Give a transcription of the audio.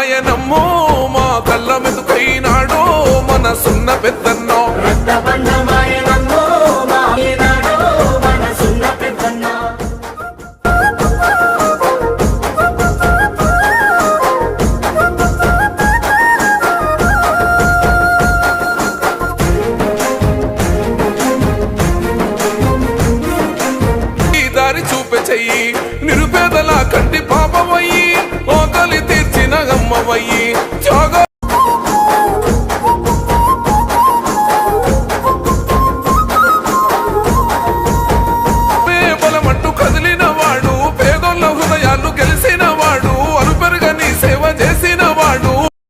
మాయనమ్మో మా కళ్ళ మెతుకైనాడో మనసున్న పెద్దన్నో చూపే చెయ్యి నిరుపేదల కంటి పాపమయ్యి ఆకలి తీర్చిన అమ్మవయ్యి